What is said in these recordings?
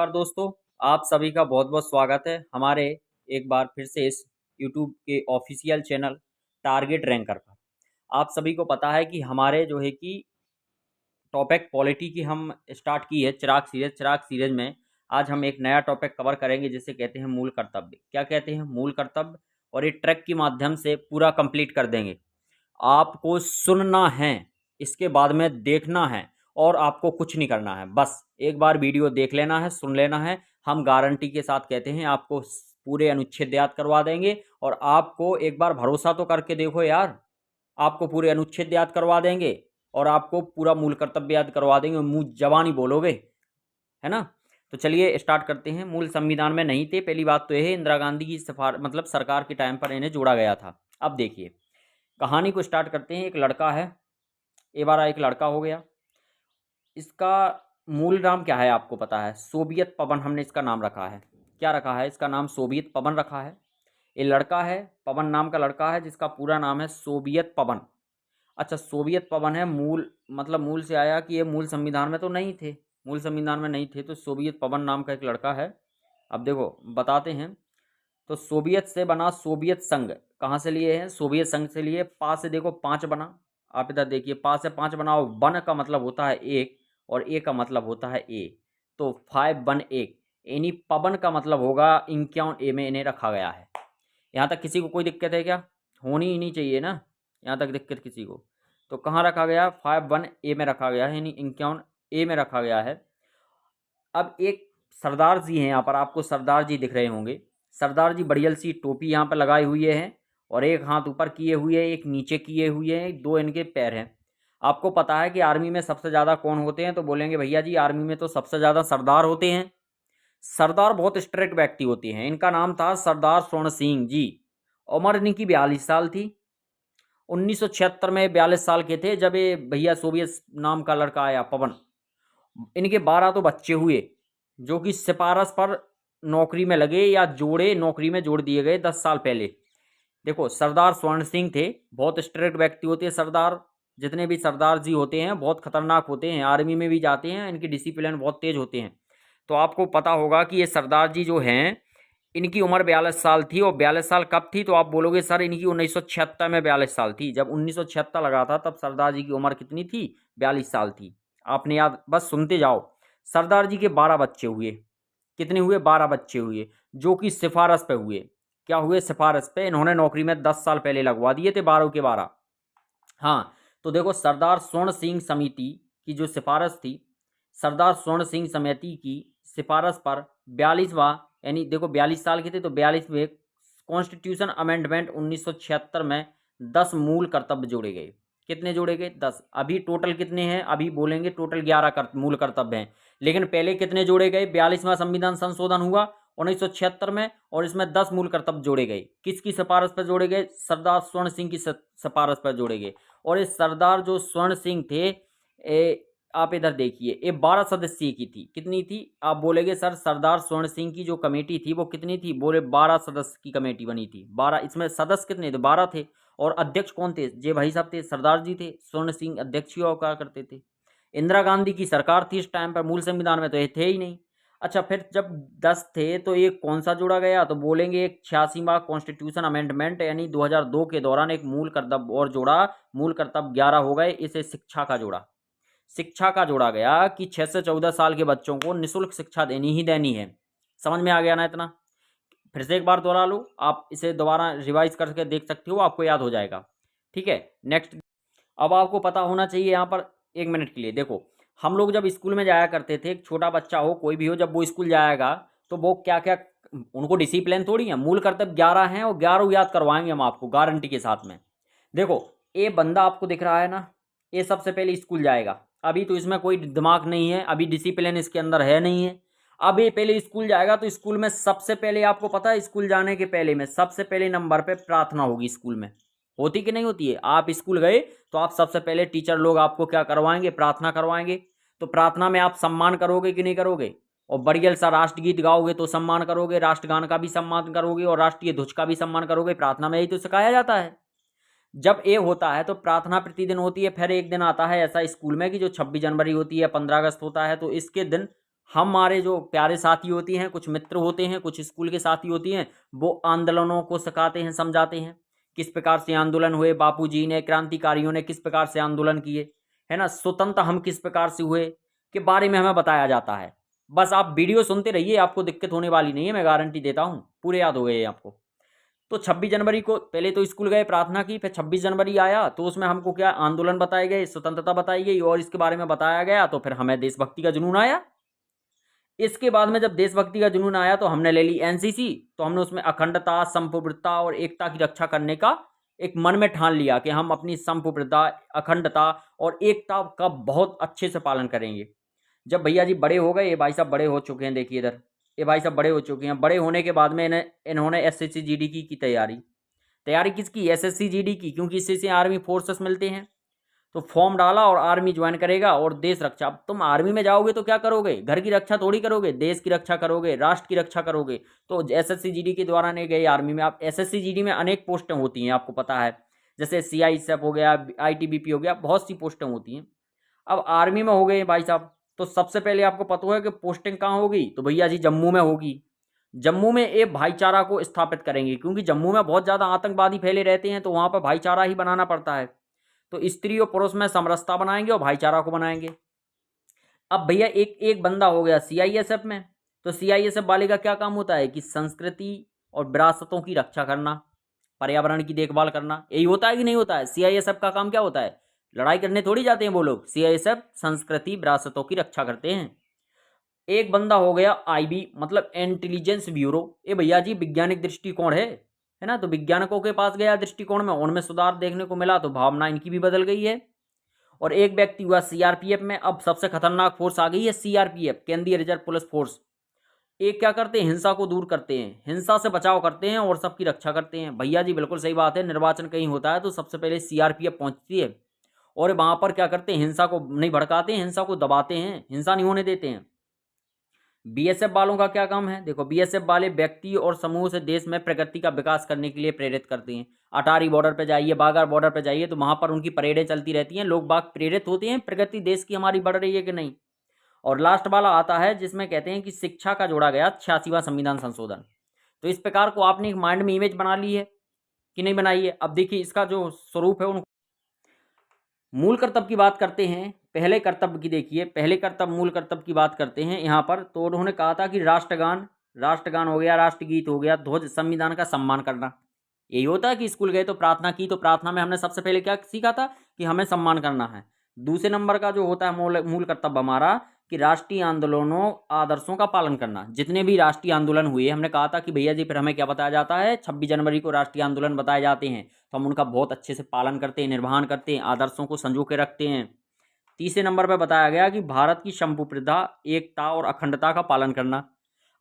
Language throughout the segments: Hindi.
नमस्कार दोस्तों, आप सभी का बहुत बहुत स्वागत है हमारे एक बार फिर से इस यूट्यूब के ऑफिशियल चैनल टारगेट रैंकर पर। आप सभी को पता है कि हमारे जो है कि टॉपिक पॉलिटी की हम स्टार्ट की है चिराग सीरीज में। आज हम एक नया टॉपिक कवर करेंगे जिसे कहते हैं मूल कर्तव्य। क्या कहते हैं? मूल कर्तव्य। और ये ट्रैक के माध्यम से पूरा कंप्लीट कर देंगे। आपको सुनना है, इसके बाद में देखना है और आपको कुछ नहीं करना है। बस एक बार वीडियो देख लेना है, सुन लेना है। हम गारंटी के साथ कहते हैं आपको पूरे अनुच्छेद याद करवा देंगे। और आपको एक बार भरोसा तो करके देखो यार, आपको पूरे अनुच्छेद याद करवा देंगे और आपको पूरा मूल कर्तव्य याद करवा देंगे। मुंह जबानी बोलोगे, है ना? तो चलिए स्टार्ट करते हैं। मूल संविधान में नहीं थे, पहली बात तो यह है इंदिरा गांधी की मतलब सरकार के टाइम पर इन्हें जोड़ा गया था। अब देखिए कहानी को स्टार्ट करते हैं। एक लड़का है, ए बार एक लड़का हो गया। इसका मूल नाम क्या है आपको पता है? सोवियत पवन हमने इसका नाम रखा है। क्या रखा है? इसका नाम सोवियत पवन रखा है। ये लड़का है, पवन नाम का लड़का है जिसका पूरा नाम है सोवियत पवन। अच्छा, सोवियत पवन है, मूल मतलब मूल से आया कि ये मूल संविधान में तो नहीं थे, मूल संविधान में नहीं थे, तो सोवियत पवन नाम का एक लड़का है। अब देखो बताते हैं। तो सोवियत से बना सोवियत संघ। कहाँ से लिए हैं? सोवियत संघ से लिए। पा से देखो 5 बना। आप इधर देखिए, पा से 5 बनाओ। वन का मतलब होता है एक और ए का मतलब होता है ए, तो 5 1 1 यानी पवन का मतलब होगा 51 ए में इन्हें रखा गया है। यहाँ तक किसी को कोई दिक्कत है क्या? होनी ही नहीं चाहिए ना यहाँ तक दिक्कत किसी को। तो कहाँ रखा गया? 5 1 ए में रखा गया है, यानी 51 ए में रखा गया है। अब एक सरदार जी हैं यहाँ पर, आपको सरदार जी दिख रहे होंगे। सरदार जी बढ़ियल सी टोपी यहाँ पर लगाए हुए हैं और एक हाथ ऊपर किए हुए हैं, एक नीचे किए हुए हैं, 2 इनके पैर हैं। आपको पता है कि आर्मी में सबसे ज़्यादा कौन होते हैं? तो बोलेंगे भैया जी आर्मी में तो सबसे ज़्यादा सरदार होते हैं। सरदार बहुत स्ट्रिक्ट व्यक्ति होते हैं। इनका नाम था सरदार स्वर्ण सिंह जी। उम्र इनकी 42 साल थी। 1976 में 42 साल के थे जब ये भैया सोवियत नाम का लड़का आया पवन। इनके 12 तो बच्चे हुए जो कि सिफारश पर नौकरी में लगे या जोड़े नौकरी में जोड़ दिए गए 10 साल पहले। देखो सरदार स्वर्ण सिंह थे, बहुत स्ट्रिक्ट व्यक्ति होते हैं सरदार। जितने भी सरदार जी होते हैं बहुत खतरनाक होते हैं, आर्मी में भी जाते हैं, इनकी डिसिप्लिन बहुत तेज होते हैं। तो आपको पता होगा कि ये सरदार जी जो हैं इनकी उम्र 42 साल थी। और 42 साल कब थी? तो आप बोलोगे सर इनकी 1976 में 42 साल थी। जब 1976 लगा था तब सरदार जी की उम्र कितनी थी? 42 साल थी। आपने याद, बस सुनते जाओ। सरदार जी के 12 बच्चे हुए। कितने हुए? 12 बच्चे हुए जो कि सिफारश पे हुए। क्या हुए? सिफारश पे। इन्होंने नौकरी में 10 साल पहले लगवा दिए थे 12 के 12। हाँ, तो देखो सरदार स्वर्ण सिंह समिति की जो सिफारिश थी, सरदार स्वर्ण सिंह समिति की सिफारिश पर 42वां, यानी देखो 42 साल के थे तो 42वें कॉन्स्टिट्यूशन अमेंडमेंट 1976 में 10 मूल कर्तव्य जोड़े गए। कितने जोड़े गए? 10। अभी टोटल कितने हैं? अभी बोलेंगे टोटल 11 मूल कर्तव्य हैं, लेकिन पहले कितने जोड़े गए? 42वां संविधान संशोधन हुआ 1976 में और इसमें 10 मूल कर्तव्य जोड़े गए। किसकी सिफारिश पर जोड़े गए? सरदार स्वर्ण सिंह की सिफारिश पर जोड़े गए। और ये सरदार जो स्वर्ण सिंह थे, आप इधर देखिए, ये 12 सदस्यीय की थी। कितनी थी? आप बोलेंगे सर सरदार स्वर्ण सिंह की जो कमेटी थी वो कितनी थी? बोले 12 सदस्य की कमेटी बनी थी। 12, इसमें सदस्य कितने थे? 12 थे। और अध्यक्ष कौन थे? जे भाई साहब थे, सरदार जी थे। स्वर्ण सिंह अध्यक्ष हुआ करते थे। इंदिरा गांधी की सरकार थी इस टाइम पर, मूल संविधान में तो ये थे ही नहीं। अच्छा, फिर जब 10 थे तो एक कौन सा जोड़ा गया? तो बोलेंगे एक 86वां कॉन्स्टिट्यूशन अमेंडमेंट, यानी 2002 के दौरान एक मूल कर्तव्य और जोड़ा। मूल कर्तव्य 11 हो गए। इसे शिक्षा का जोड़ा। शिक्षा का जोड़ा गया कि 6 से 14 साल के बच्चों को निःशुल्क शिक्षा देनी ही देनी है। समझ में आ गया ना इतना? फिर से एक बार दोहरा लो, आप इसे दोबारा रिवाइज करके देख सकते हो, आपको याद हो जाएगा। ठीक है, नेक्स्ट। अब आपको पता होना चाहिए यहाँ पर, 1 मिनट के लिए देखो। हम लोग जब स्कूल में जाया करते थे, एक छोटा बच्चा हो कोई भी हो, जब वो स्कूल जाएगा तो वो क्या क्या, उनको डिसिप्लिन थोड़ी है। मूल कर्तव्य 11 हैं और 11 याद करवाएंगे हम आपको गारंटी के साथ में। देखो ये बंदा आपको दिख रहा है ना, ये सबसे पहले स्कूल जाएगा। अभी तो इसमें कोई दिमाग नहीं है, अभी डिसिप्लिन इसके अंदर है नहीं है। अब ये पहले स्कूल जाएगा तो स्कूल में सबसे पहले, आपको पता है स्कूल जाने के पहले में सबसे पहले नंबर पे प्रार्थना होगी स्कूल में। होती कि नहीं होती है? आप स्कूल गए तो आप सबसे पहले टीचर लोग आपको क्या करवाएंगे? प्रार्थना करवाएंगे। तो प्रार्थना में आप सम्मान करोगे कि नहीं करोगे? और बढ़िया सा राष्ट्रगीत गाओगे तो सम्मान करोगे, राष्ट्रगान का भी सम्मान करोगे और राष्ट्रीय ध्वज का भी सम्मान करोगे। प्रार्थना में यही तो सिखाया जाता है। जब ये होता है तो प्रार्थना प्रतिदिन होती है। फिर एक दिन आता है ऐसा स्कूल में कि जो 26 जनवरी होती है, 15 अगस्त होता है, तो इसके दिन हमारे जो प्यारे साथी होते हैं, कुछ मित्र होते हैं, कुछ स्कूल के साथी होती हैं, वो आंदोलनों को सिखाते हैं, समझाते हैं, किस प्रकार से आंदोलन हुए, बापूजी ने, क्रांतिकारियों ने किस प्रकार से आंदोलन किए, है ना, स्वतंत्र हम किस प्रकार से हुए के बारे में हमें बताया जाता है। बस आप वीडियो सुनते रहिए, आपको दिक्कत होने वाली नहीं है, मैं गारंटी देता हूँ, पूरे याद हो गए आपको। तो 26 जनवरी को पहले तो स्कूल गए, प्रार्थना की, फिर 26 जनवरी आया तो उसमें हमको क्या आंदोलन बताए गए, स्वतंत्रता बताई गई और इसके बारे में बताया गया, तो फिर हमें देशभक्ति का जुनून आया। इसके बाद में जब देशभक्ति का जुनून आया तो हमने ले ली एनसीसी, तो हमने उसमें अखंडता, संप्रभुता और एकता की रक्षा करने का एक मन में ठान लिया कि हम अपनी संप्रभुता, अखंडता और एकता का बहुत अच्छे से पालन करेंगे। जब भैया जी बड़े हो गए, ये भाई साहब बड़े हो चुके हैं, देखिए इधर, ये भाई साहब बड़े हो चुके हैं। बड़े होने के बाद में इन्होंने एसएससी जीडी की तैयारी तैयारी किसकी, एसएससी जीडी की, क्योंकि इससे से आर्मी फोर्सेस मिलते हैं। तो फॉर्म डाला और आर्मी ज्वाइन करेगा और देश रक्षा। अब तुम आर्मी में जाओगे तो क्या करोगे, घर की रक्षा थोड़ी करोगे, देश की रक्षा करोगे, राष्ट्र की रक्षा करोगे। तो एसएससी जीडी के द्वारा नहीं गए आर्मी में। आप एसएससी जीडी में अनेक पोस्टें होती हैं, आपको पता है, जैसे सीआईएसएफ हो गया, आईटीबीपी हो गया, बहुत सी पोस्टें होती हैं। अब आर्मी में हो गए भाई साहब, तो सबसे पहले आपको पता है कि पोस्टिंग कहाँ होगी, तो भैया जी जम्मू में होगी। जम्मू में एक भाईचारा को स्थापित करेंगे, क्योंकि जम्मू में बहुत ज़्यादा आतंकवादी फैले रहते हैं, तो वहाँ पर भाईचारा ही बनाना पड़ता है। तो स्त्री और पुरुष में समरसता बनाएंगे और भाईचारा को बनाएंगे। अब भैया एक एक बंदा हो गया सीआईएसएफ में, तो सीआईएसएफ वाले का क्या काम होता है कि संस्कृति और विरासतों की रक्षा करना, पर्यावरण की देखभाल करना, यही होता है कि नहीं होता है। सीआईएसएफ का काम क्या होता है, लड़ाई करने थोड़ी जाते हैं वो लोग, सीआईएसएफ संस्कृति विरासतों की रक्षा करते हैं। एक बंदा हो गया आईबी, मतलब इंटेलिजेंस ब्यूरो, ये भैया जी वैज्ञानिक दृष्टिकोण है ना, तो वैज्ञानिकों के पास गया दृष्टिकोण में, उनमें सुधार देखने को मिला, तो भावना इनकी भी बदल गई है। और एक व्यक्ति हुआ सीआरपीएफ में, अब सबसे खतरनाक फोर्स आ गई है सीआरपीएफ, केंद्रीय रिजर्व पुलिस फोर्स। एक क्या करते हैं, हिंसा को दूर करते हैं, हिंसा से बचाव करते हैं और सबकी रक्षा करते हैं। भैया जी बिल्कुल सही बात है, निर्वाचन कहीं होता है तो सबसे पहले सीआरपीएफ पहुंचती है और वहां पर क्या करते हैं, हिंसा को नहीं भड़काते हैं, हिंसा को दबाते हैं, हिंसा नहीं होने देते हैं। बीएसएफ वालों का क्या काम है, देखो बीएसएफ वाले व्यक्ति और समूह से देश में प्रगति का विकास करने के लिए प्रेरित करते हैं। अटारी बॉर्डर पे जाइए, बाघा बॉर्डर पे जाइए, तो वहां पर उनकी परेडें चलती रहती हैं, लोग बाग प्रेरित होते हैं, प्रगति देश की हमारी बढ़ रही है कि नहीं। और लास्ट वाला आता है जिसमें कहते हैं कि शिक्षा का जोड़ा गया 86वां संविधान संशोधन। तो इस प्रकार को आपने एक माइंड में इमेज बना ली है कि नहीं बनाई है। अब देखिए इसका जो स्वरूप है, उन मूल कर्तव्य की बात करते हैं, पहले कर्तव्य की देखिए, पहले कर्तव्य मूल कर्तव्य की बात करते हैं यहाँ पर। तो उन्होंने कहा था कि राष्ट्रगान हो गया, राष्ट्रगीत हो गया, ध्वज, संविधान का सम्मान करना। यही होता है कि स्कूल गए तो प्रार्थना की, तो प्रार्थना में हमने सबसे पहले क्या सीखा था कि हमें सम्मान करना है। दूसरे नंबर का जो होता है मूल कर्तव्य हमारा कि राष्ट्रीय आंदोलनों, आदर्शों का पालन करना। जितने भी राष्ट्रीय आंदोलन हुए, हमने कहा था कि भैया जी फिर हमें क्या बताया जाता है, 26 जनवरी को राष्ट्रीय आंदोलन बताए जाते हैं, तो हम उनका बहुत अच्छे से पालन करते हैं, निर्वहन करते हैं, आदर्शों को संजो के रखते हैं। तीसरे नंबर पर बताया गया कि भारत की संप्रभुता, एकता और अखंडता का पालन करना।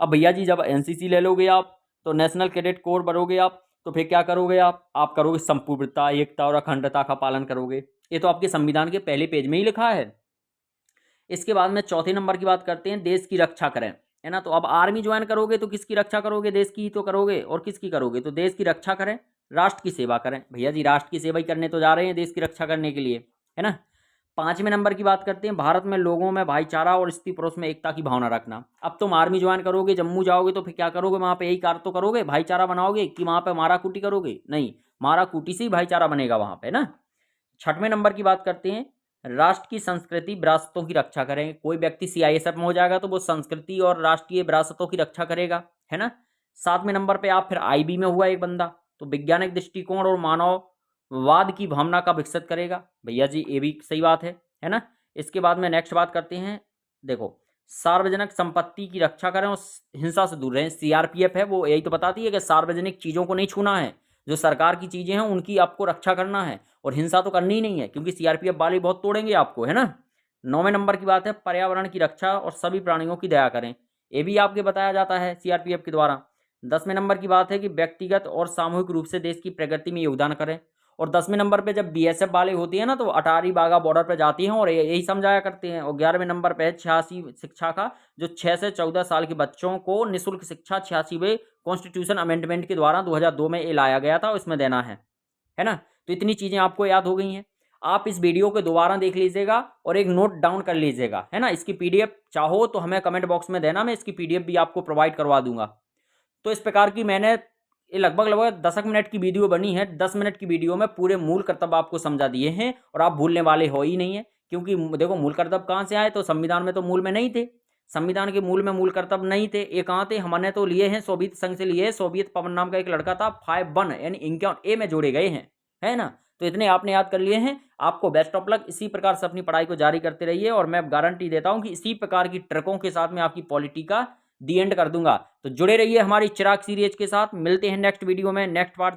अब भैया जी जब एनसीसी ले लोगे आप, तो नेशनल कैडेट कोर बनोगे आप, तो फिर क्या करोगे आप करोगे संप्रभुता, एकता और अखंडता का पालन करोगे। ये तो आपके संविधान के पहले पेज में ही लिखा है। इसके बाद में चौथे नंबर की बात करते हैं, देश की रक्षा करें, है ना। तो अब आर्मी ज्वाइन करोगे तो किसकी रक्षा करोगे, देश की ही तो करोगे, और किसकी करोगे, तो देश की रक्षा करें, राष्ट्र की सेवा करें। भैया जी राष्ट्र की सेवा ही करने तो जा रहे हैं देश की रक्षा करने के लिए, है ना। पांचवें नंबर की बात करते हैं, भारत में लोगों में भाईचारा और स्त्री पुरुष में एकता की भावना रखना। अब तुम आर्मी ज्वाइन करोगे, जम्मू जाओगे, तो फिर क्या करोगे, वहां पे यही कार्य तो करोगे, भाईचारा बनाओगे, कि वहां पे मारा कूटी करोगे, नहीं, मारा कूटी से ही भाईचारा बनेगा वहां पे ना। छठवें नंबर की बात करते हैं, राष्ट्र की संस्कृति विरासतों की रक्षा करें। कोई व्यक्ति सीआईएसएफ में हो जाएगा तो वो संस्कृति और राष्ट्रीय विरासतों की रक्षा करेगा, है ना। सातवें नंबर पे आप फिर आईबी में हुआ एक बंदा, तो वैज्ञानिक दृष्टिकोण और मानववाद की भावना का विकसित करेगा। भैया जी ये भी सही बात है ना। इसके बाद में नेक्स्ट बात करते हैं, देखो सार्वजनिक संपत्ति की रक्षा करें और हिंसा से दूर रहें। सीआरपीएफ है वो यही तो बताती है कि सार्वजनिक चीज़ों को नहीं छूना है, जो सरकार की चीज़ें हैं उनकी आपको रक्षा करना है, और हिंसा तो करनी ही नहीं है, क्योंकि सीआरपीएफ वाले बहुत तोड़ेंगे आपको, है ना। नौवें नंबर की बात है, पर्यावरण की रक्षा और सभी प्राणियों की दया करें। ये भी आपके बताया जाता है सीआरपीएफ के द्वारा। 10वें नंबर की बात है कि व्यक्तिगत और सामूहिक रूप से देश की प्रगति में योगदान करें। और 10वें नंबर पे जब बीएसएफ वाले होती हैं ना, तो अटारी बाघा बॉर्डर पे जाती हैं और यही समझाया करते हैं। और 11वें नंबर पे है 86 शिक्षा का, जो 6 से 14 साल के बच्चों को निःशुल्क शिक्षा 86वें कॉन्स्टिट्यूशन अमेंडमेंट के द्वारा 2002 में ये लाया गया था, उसमें देना है ना। तो इतनी चीज़ें आपको याद हो गई हैं। आप इस वीडियो को दोबारा देख लीजिएगा और एक नोट डाउन कर लीजिएगा, है ना। इसकी पीडीएफ चाहो तो हमें कमेंट बॉक्स में देना, मैं इसकी पीडीएफ भी आपको प्रोवाइड करवा दूंगा। तो इस प्रकार की मैंने ये लगभग 10 मिनट की वीडियो बनी है। 10 मिनट की वीडियो में पूरे मूल कर्तव्य आपको समझा दिए हैं और आप भूलने वाले हो ही नहीं है, क्योंकि देखो मूल कर्तव्य कहाँ से आए, तो संविधान में तो मूल में नहीं थे, संविधान के मूल में मूल कर्तव्य नहीं थे। ये कहाँ थे, हमने तो लिए हैं सोवियत संघ से लिए हैं। सोवियत पवन नाम का एक लड़का था, 5-1 यानी 51 में जोड़े गए हैं, है ना। तो इतने आपने याद कर लिए हैं। आपको बेस्ट ऑफ लक, इसी प्रकार से अपनी पढ़ाई को जारी करते रहिए और मैं गारंटी देता हूं कि इसी प्रकार की ट्रिकों के साथ में आपकी पॉलिटी का दी एंड कर दूंगा। तो जुड़े रहिए हमारी चिराग सीरीज के साथ। मिलते हैं नेक्स्ट वीडियो में, नेक्स्ट पार्ट।